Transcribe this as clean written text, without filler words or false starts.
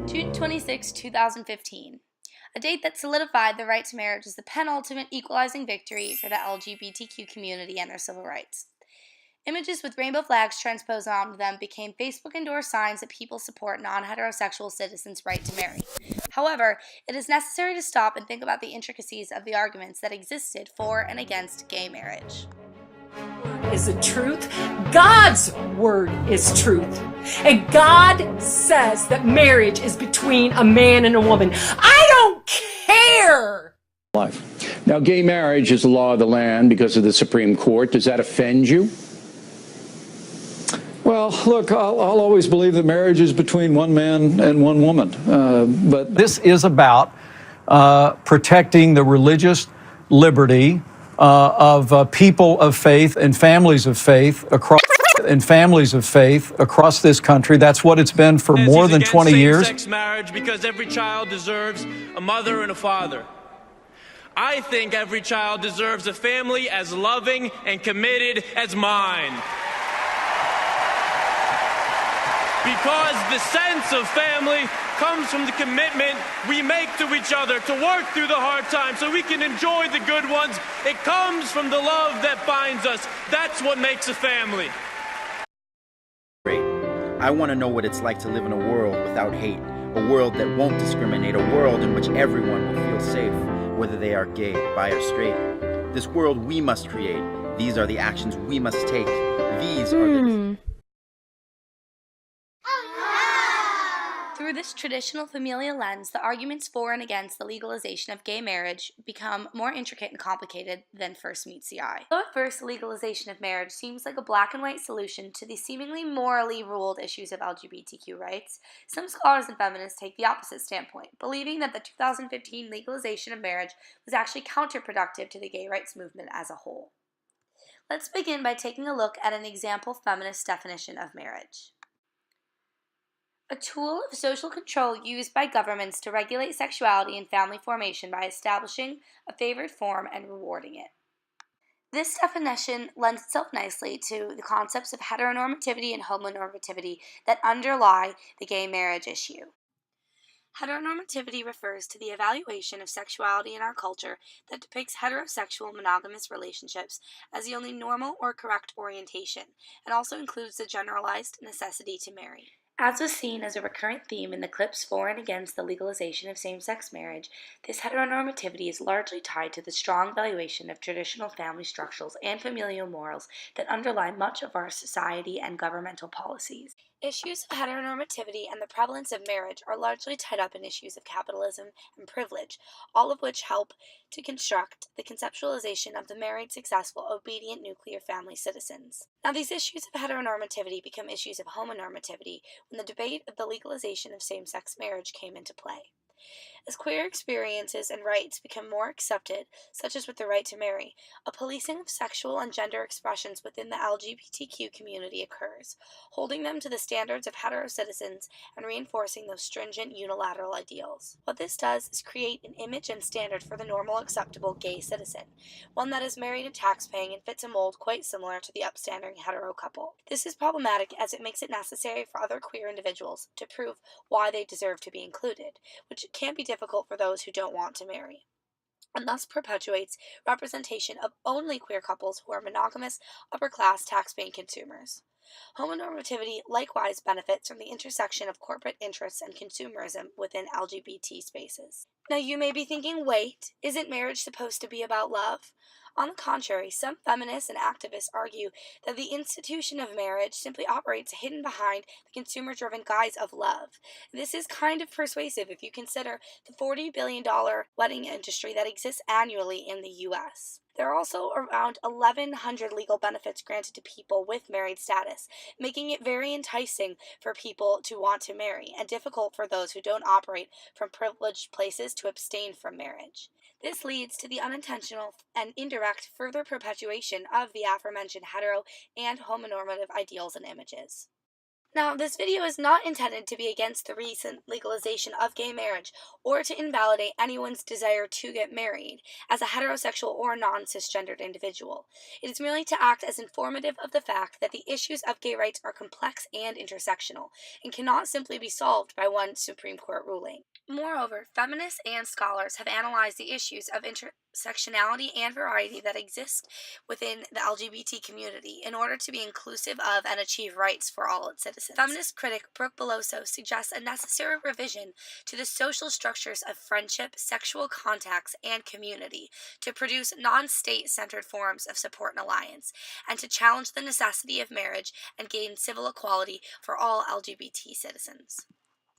June 26, 2015, a date that solidified the right to marriage as the penultimate equalizing victory for the LGBTQ community and their civil rights. Images with rainbow flags transposed onto them became Facebook-endorsed signs that people support non-heterosexual citizens' right to marry. However, it is necessary to stop and think about the intricacies of the arguments that existed for and against gay marriage. Is the truth. God's word is truth. And God says that marriage is between a man and a woman. I don't care. Life. Now, gay marriage is the law of the land because of the Supreme Court. Does that offend you? Well, look, I'll always believe that marriage is between one man and one woman. But this is about protecting the religious liberty of people of faith and families of faith across this country. That's what it's been for more than 20 years. Same-sex marriage because every child deserves a mother and a father. I think every child deserves a family as loving and committed as mine. Because the sense of family comes from the commitment we make to each other to work through the hard times so we can enjoy the good ones. It comes from the love that binds us. That's what makes a family. I want to know what it's like to live in a world without hate, a world that won't discriminate, a world in which everyone will feel safe, whether they are gay, bi, or straight. This world we must create. These are the actions we must take. These are the... Through this traditional familial lens, the arguments for and against the legalization of gay marriage become more intricate and complicated than first meets the eye. Though at first the legalization of marriage seems like a black and white solution to the seemingly morally ruled issues of LGBTQ rights, some scholars and feminists take the opposite standpoint, believing that the 2015 legalization of marriage was actually counterproductive to the gay rights movement as a whole. Let's begin by taking a look at an example feminist definition of marriage. A tool of social control used by governments to regulate sexuality and family formation by establishing a favored form and rewarding it. This definition lends itself nicely to the concepts of heteronormativity and homonormativity that underlie the gay marriage issue. Heteronormativity refers to the evaluation of sexuality in our culture that depicts heterosexual monogamous relationships as the only normal or correct orientation, and also includes the generalized necessity to marry. As was seen as a recurrent theme in the clips for and against the legalization of same-sex marriage, this heteronormativity is largely tied to the strong valuation of traditional family structures and familial morals that underlie much of our society and governmental policies. Issues of heteronormativity and the prevalence of marriage are largely tied up in issues of capitalism and privilege, all of which help to construct the conceptualization of the married, successful, obedient nuclear family citizens. Now, these issues of heteronormativity become issues of homonormativity when the debate of the legalization of same-sex marriage came into play. As queer experiences and rights become more accepted, such as with the right to marry, a policing of sexual and gender expressions within the LGBTQ community occurs, holding them to the standards of hetero citizens and reinforcing those stringent unilateral ideals. What this does is create an image and standard for the normal acceptable gay citizen, one that is married and tax-paying and fits a mold quite similar to the upstanding hetero couple. This is problematic as it makes it necessary for other queer individuals to prove why they deserve to be included, which can be difficult for those who don't want to marry, and thus perpetuates representation of only queer couples who are monogamous, upper-class, tax-paying consumers. Homonormativity likewise benefits from the intersection of corporate interests and consumerism within LGBT spaces. Now you may be thinking, wait, isn't marriage supposed to be about love? On the contrary, some feminists and activists argue that the institution of marriage simply operates hidden behind the consumer-driven guise of love. This is kind of persuasive if you consider the $40 billion wedding industry that exists annually in the U.S. There are also around 1,100 legal benefits granted to people with married status, making it very enticing for people to want to marry, and difficult for those who don't operate from privileged places to abstain from marriage. This leads to the unintentional and indirect further perpetuation of the aforementioned hetero and homonormative ideals and images. Now, this video is not intended to be against the recent legalization of gay marriage or to invalidate anyone's desire to get married as a heterosexual or non-cisgendered individual. It is merely to act as informative of the fact that the issues of gay rights are complex and intersectional and cannot simply be solved by one Supreme Court ruling. Moreover, feminists and scholars have analyzed the issues of intersectionality and variety that exist within the LGBT community in order to be inclusive of and achieve rights for all its citizens. Feminist critic Brooke Beloso suggests a necessary revision to the social structures of friendship, sexual contacts, and community to produce non-state-centered forms of support and alliance, and to challenge the necessity of marriage and gain civil equality for all LGBT citizens.